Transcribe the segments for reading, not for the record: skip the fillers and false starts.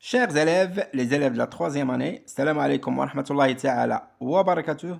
Chers élèves, les élèves de la troisième année, salam alaikum wa rahmatullahi ta'ala wa barakatuh.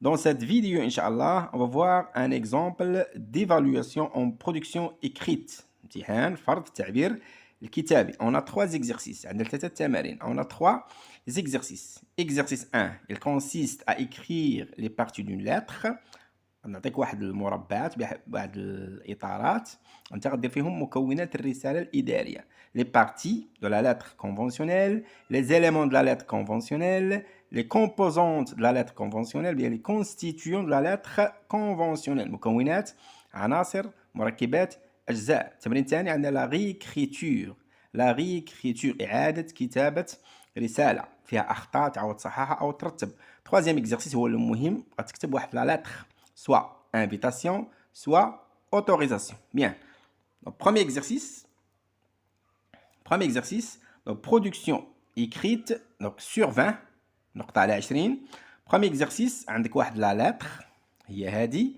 Dans cette vidéo, Inch'Allah, on va voir un exemple d'évaluation en production écrite. امتحان فرض التعبير الكتابي. On a trois exercices. عندنا ثلاثة تمارين. On a trois exercices. Exercice 1, il consiste à écrire les parties d'une lettre. نعطيك واحد المربعات بواحد الاطارات انت غدير فيهم مكونات الرساله الاداريه les parties de la lettre conventionnelle, les éléments de la lettre conventionnelle, les composantes de la lettre conventionnelle, bien les constituants de la lettre conventionnelle. مكونات عناصر مركبات اجزاء. التمرين الثاني عندنا لا ريكريتور. لا ريكريتور اعاده كتابه رساله فيها اخطاء تعاود تصححها او ترتب. troisième exercice هو المهم غتكتب واحد لا lettre soit invitation, soit autorisation. Bien. Donc, premier exercice, donc production écrite, donc sur 20, نقطة على 20. Premier exercice, عندك واحد لا lettre هي هذه.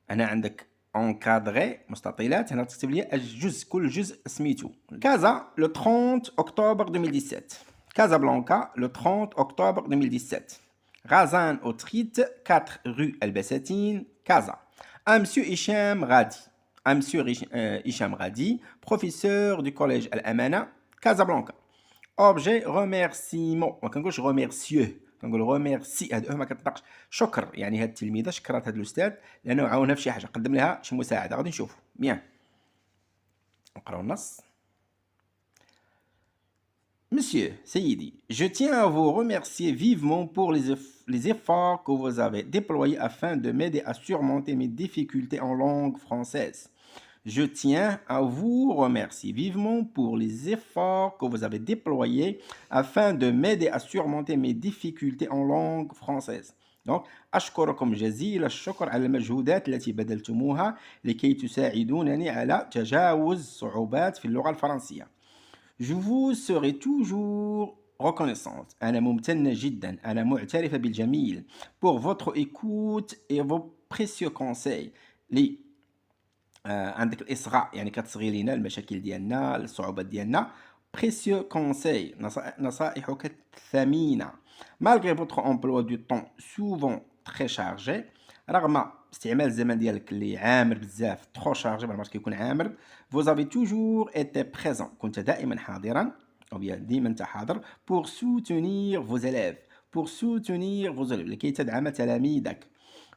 هنا عندك encadré مستطيلات. هنا تكتب لي الجزء كل جزء سميتو. كازا le 30 octobre 2017. Casablanca le 30 octobre 2017. Razan Autrit, 4 rue El-Bessatine, Casa. À Monsieur Hicham Radi. À Monsieur Hicham Radi, professeur du collège Al-Amana, Casablanca. Objet remerciement. ما كنقولش remercieux. كنقول remercie. هاد ما كتنطقش. شكر يعني هاد التلميذه شكرات هاد الاستاذ لانه عاونها في شي حاجه قدم لها شي مساعده. غادي نشوفوا. بيان. نقراو النص. Monsieur, Seyidi, je tiens à vous remercier vivement pour les efforts que vous avez déployés afin de m'aider à surmonter mes difficultés en langue française. Je tiens à vous remercier vivement pour les efforts que vous avez déployés afin de m'aider à surmonter mes difficultés en langue française. Donc, أشكركم جزيل الشكر على المجهودات التي بذلتموها لكي تساعدونني على تجاوز صعوبات في اللغة الفرنسية. Je vous serai toujours reconnaissante. أنا ممتنة جدا. أنا معترفة بالجميل. Pour votre écoute et vos précieux conseils. لي عندك الإصغاء يعني كتصغي لينا المشاكل ديالنا الصعوبات ديالنا. Précieux conseils نصائحك الثمينة. Malgré votre emploi du temps souvent très chargé. رغم استعمال الزمن ديالك اللي عامر بزاف ترو شارجي بالمرات كيكون عامر. Vous avez toujours été présent. كنت دائما حاضرا او bien ديما انت حاضر. Pour soutenir vos élèves. Pour soutenir vos élèves لكي تدعم تلاميذك.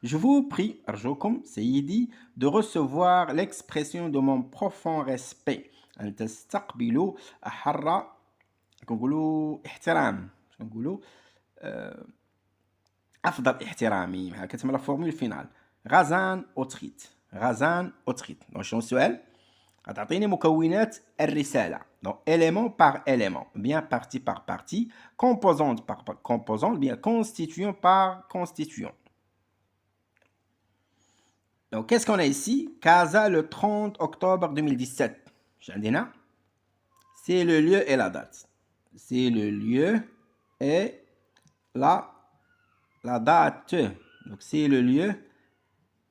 Je vous prie أرجوكم سيدي de recevoir l'expression de mon profond respect. أن تستقبلوا أحر كنقولوا احترام. كنقولوا أفضل احترامي. بحال كتسمى لا فورمول فينال. غازان أوتريت. غازان أوتريت. دونك شنو السؤال؟ غتعطيني مكونات الرسالة. دونك élément par élément. Bien partie par partie. Composante par composante. Bien constituant par constituant. Donc qu'est-ce qu'on a ici? Casa le 30 octobre 2017. عندنا c'est le lieu et la date. C'est le lieu et la date. Donc c'est le lieu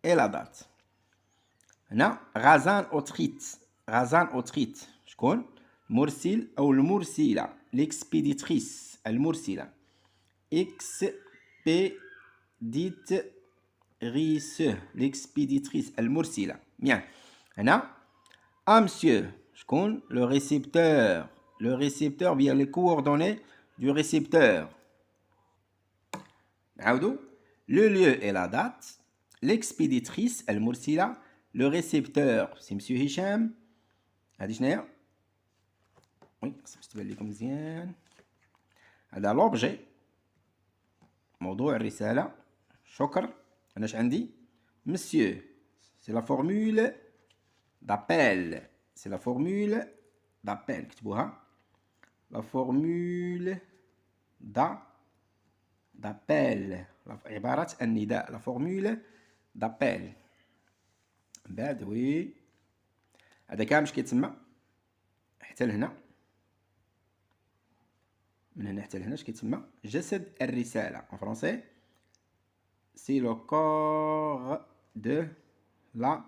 et la date. هنا غازان أوتريت. غازان أوتريت شكون؟ مرسل أو المرسلة. l'expéditrice المرسلة. expéditrice. l'expéditrice المرسلة. bien. هنا monsieur شكون؟ le récepteur. le récepteur via les coordonnées du récepteur. نعاودو. le lieu et la date. l'expéditrice المرسلة. Le récepteur, c'est Monsieur Hicham. هادي شناهي؟ وي خصها تبان لكم مزيان. هذا لوبجي موضوع الرسالة. شكر. أنا اش عندي؟ Monsieur. C'est la formule d'appel. C'est la formule d'appel. كتبوها. La formule d'appel. عبارة النداء. La formule d'appel. بعد وي هذا كامل اش كيتسمى حتى لهنا. من هنا حتى لهنا اش كيتسمى جسد الرسالة. en français c'est le corps de la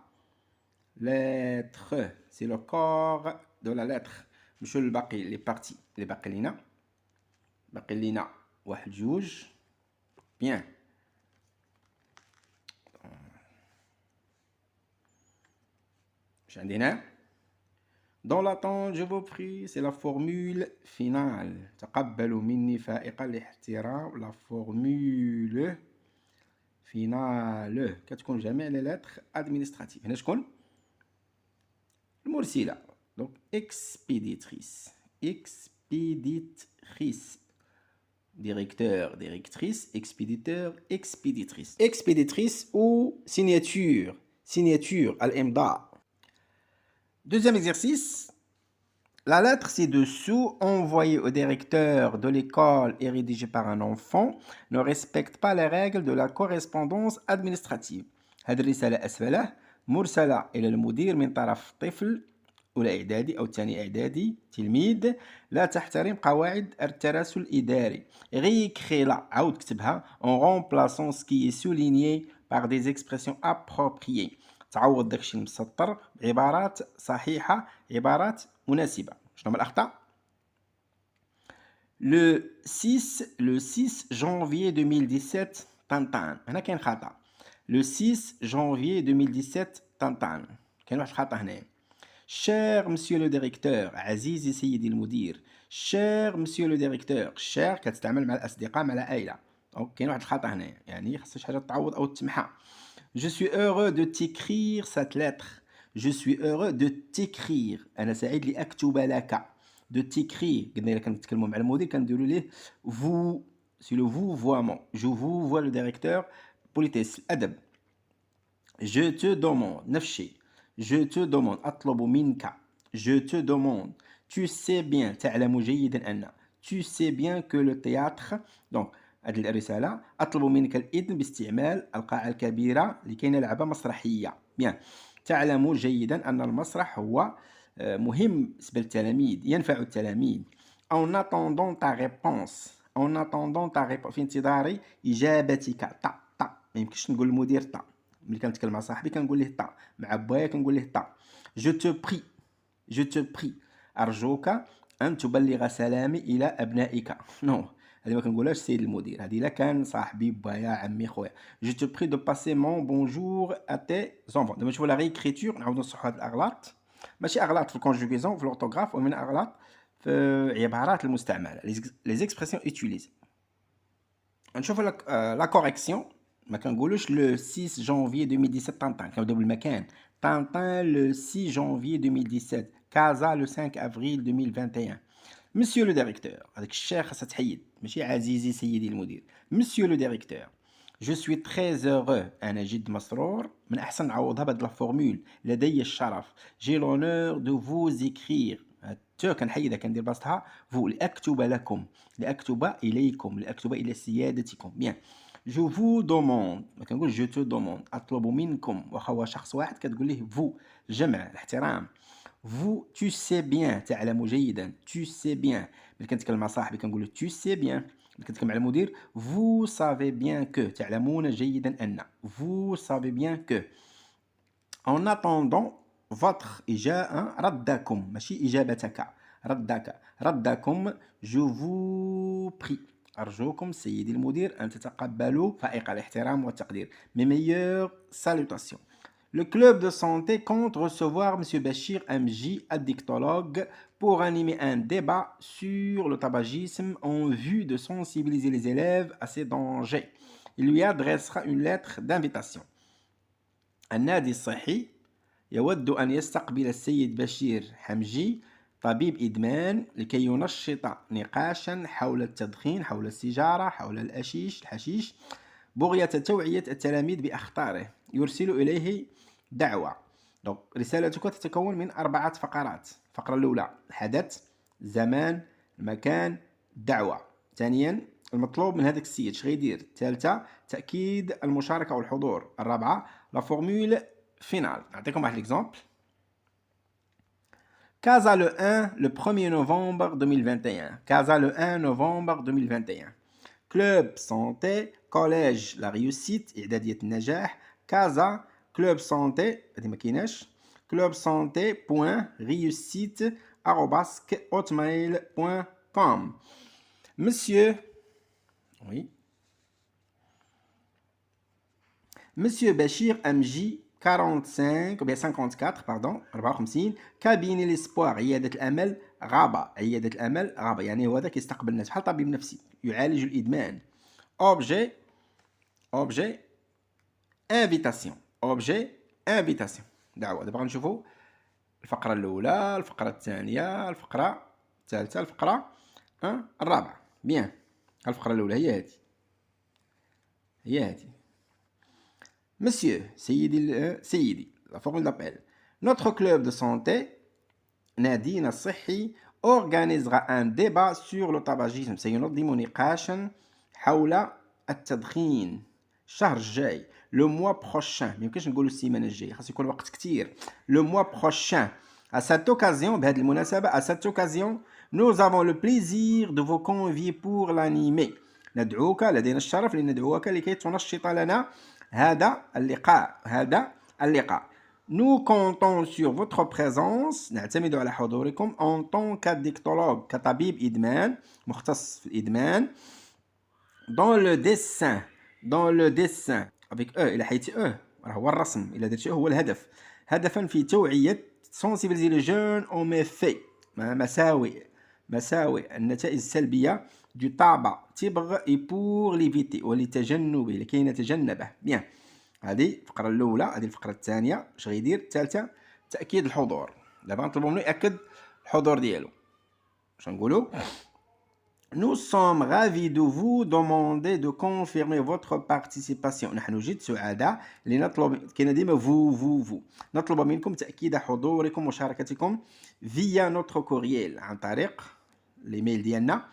lettre. c'est le corps de la lettre. نمشيو للباقي لي بارتي اللي باقي لينا واحد جوج. بيان. اش عندي هنا؟ Dans l'attente, je vous prie, c'est la formule finale. تقبلوا مني فائق الاحترام. La formule finale كتكون جميع les lettres administratives. هنا شكون؟ المرسلة. Donc expéditrice. Expéditrice. Directeur, directrice, expéditeur, expéditrice. Expéditrice ou signature. Signature, al-imda. Deuxième exercice. La lettre ci-dessous, envoyée au directeur de l'école et rédigée par un enfant, ne respecte pas les règles de la correspondance administrative. هذه الرسالة أسفله مرسلة إلى المدير من طرف طفل أولى إعدادي أو ثاني إعدادي تلميذ لا تحترم قواعد التراسل الإداري. réécris la عاود كتبها en remplaçant ce qui est souligné par des expressions appropriées. تعوض داكشي المسطر بعبارات صحيحة، عبارات مناسبة. شنو هما الأخطاء؟ Le 6 janvier 2017 طنطان. هنا كاين خطأ. Le 6 janvier 2017 طنطان. كاين واحد الخطأ هنا. Cher monsieur le directeur. عزيزي سيدي المدير. Cher monsieur le directeur. Cher كتستعمل مع الأصدقاء مع العائلة. دونك كاين واحد الخطأ هنا، يعني خاص شي حاجة تعوض أو تمحى. Je suis heureux de t'écrire cette lettre. Je suis heureux de t'écrire. أنا سعيد لأكتب لك. De t'écrire. قلنا إلا كنتكلموا مع المدير كنديروا ليه vous. C'est le vous voiement. Je vous vois le directeur. politesse الأدب. Je te demande. نفس الشيء. Je te demande. أطلب منك. Je te demande. Tu sais bien. تعلم جيدا أن. Tu sais bien que le théâtre. Donc هذه الرسالة أطلب منك الإذن باستعمال القاعة الكبيرة لكي نلعب مسرحية. بيان. تعلم جيدا أن المسرح هو مهم بالنسبة للتلاميذ، ينفع التلاميذ. En attendant ta réponse. En attendant ta réponse. في انتظار إجابتك. تا ما يمكنش نقول للمدير تا. ملي كنتكلم مع صاحبي كنقول ليه تا، مع بايا كنقول ليه تا. Je te prie. Je te prie. أرجوك أن تبلغ سلامي إلى أبنائك. نو. هذه ما كنقولهاش سيد المدير، هذه الا كان صاحبي بايا عمي خويا. جو تو بري دو باسي مون بونجور ا تي زونفون. دابا نشوفوا لا ريكريتور، نعاودو نصحوا هاد الاغلاط. ماشي اغلاط في الكونجوغيزون في الاورتوغراف، ومن اغلاط في العبارات المستعمله لي زيكسبرسيون اوتيليزي. نشوفوا لا كوريكسيون. ما كنقولوش لو 6 جانفي 2017 طنطان، كنبداو بالمكان. طنطان لو 6 جانفي 2017. كازا لو 5 افريل 2021. Monsieur le directeur. هذاك الشيء خاصها تحيد، ماشي عزيزي سيدي المدير. Monsieur le directeur. Je suis très heureux. أنا جد مسرور. من أحسن نعوضها بهاد لا فورمول. لدي الشرف. J'ai l'honneur de vous écrire. تو كنحيدها كندير بلاصتها vous. لأكتب لكم. لأكتب إليكم. لأكتب إلى سيادتكم. Bien. Je vous demande. ما كنقول je te demande. أطلب منكم. واخا هو شخص واحد كتقول ليه vous. جمع الاحترام. Vous, tu sais bien. تعلم جيدا. Tu sais bien. ملي كنتكلم مع صاحبي كنقول له tu sais bien. ملي كنتكلم مع المدير vous savez bien que. تعلمون جيدا أن. Vous savez bien que. En attendant votre ردكم ماشي إجابتك. ردكم. Je vous prie. أرجوكم سيدي المدير أن تتقبلوا فائق الاحترام والتقدير. Mes meilleures salutations. Le club de santé compte recevoir M. Bachir MJ, addictologue, pour animer un débat sur le tabagisme en vue de sensibiliser les élèves à ses dangers. Il lui adressera une lettre d'invitation. النادي الصحي يود أن يستقبل السيد بشير حمجي طبيب إدمان لكي ينشط نقاشا حول التدخين، حول السيجارة، حول الحشيش بغية توعية التلاميذ بأخطاره. يرسل إليه دعوة. دونك رسالتك تتكون من 4 فقرات. الفقرة الأولى الحدث، زمان، المكان، دعوة. ثانيا المطلوب من هذاك السيد اش غيدير. الثالثة تأكيد المشاركة والحضور. الرابعة لا فورمول فينال. نعطيكم واحد ليكزامبل. Casa le 1 le 1er novembre 2021. Casa le 1 novembre 2021. Club santé collège la réussite إعدادية النجاح. Casa club santé هذه ما كايناش. club santé point réussite hotmail.com. Monsieur, oui, Monsieur Bachir MJ 45 ou bien 54 pardon 54 كابين الاسبوار عيادة الأمل غابة عيادة الأمل غابة يعني هو هذا كيستقبل الناس بحال طبيب نفسي يعالج الإدمان objet objet invitation objet invitation دعوة دابا غنشوفوا الفقرة الأولى الفقرة الثانية الفقرة الثالثة الفقرة الرابعة بيان الفقرة الأولى هي هذه Monsieur, سيدي, la formule d'appel. Notre club de santé, نادينا الصحي, organisera un débat sur le tabagisme. سينظم نقاشا حول التدخين. الشهر الجاي, le mois prochain. ما يمكنش نقولوا السيمانة الجاية, خاص يكون وقت كتير. Le mois prochain. À cette occasion, بهذه المناسبة, à cette occasion, nous avons le plaisir de vous convier pour l'animer. ندعوك, لدينا الشرف لندعوك لكي تنشط لنا هذا اللقاء. Nous comptons sur votre présence. نعتمد على حضوركم en tant qu'addictologue كطبيب إدمان مختص في الإدمان. dans le dessin avec إلى حيث راه هو الرسم إلى درتي هو الهدف. هدفا في توعية sensibiliser les jeunes aux méfaits مساوئ النتائج السلبية du tabac تبغ et pour l'éviter ولتجنبه لكي نتجنبه. بيان هذه الفقرة الأولى. هذه الفقرة الثانية اش غيدير؟ الثالثة تأكيد الحضور. دابا نطلبوا منه يأكد الحضور ديالو. اش نقولوا؟ Nous sommes ravis de vous demander de confirmer votre participation. نحن جد سعداء لنطلب كاين ديما vous نطلب منكم تأكيد حضوركم ومشاركتكم via notre courriel عن طريق الايميل ديالنا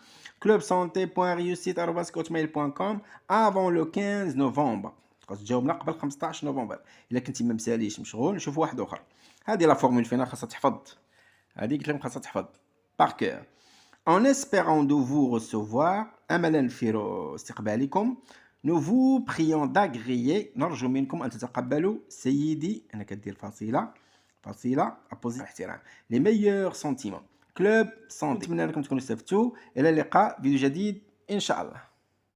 clubsanté.reussite@hotmail.com avant le 15 نوفمبر. خاص تجاوبنا قبل 15 نوفمبر. الا كنتي ما مساليش مشغول نشوف واحد اخر. هذه لا فورمول فينا خاصها تحفظ. هذه قلت لكم خاصها تحفظ par cœur. En espérant de vous recevoir أملا في استقبالكم nous vous prions d'agréer نرجو منكم أن تتقبلوا سيدي أنا كدير فاصلة أبوزي احترام les meilleurs sentiments كلوب سانتي. نتمنى لكم تكونوا استفدتوا. إلى اللقاء فيديو جديد إن شاء الله.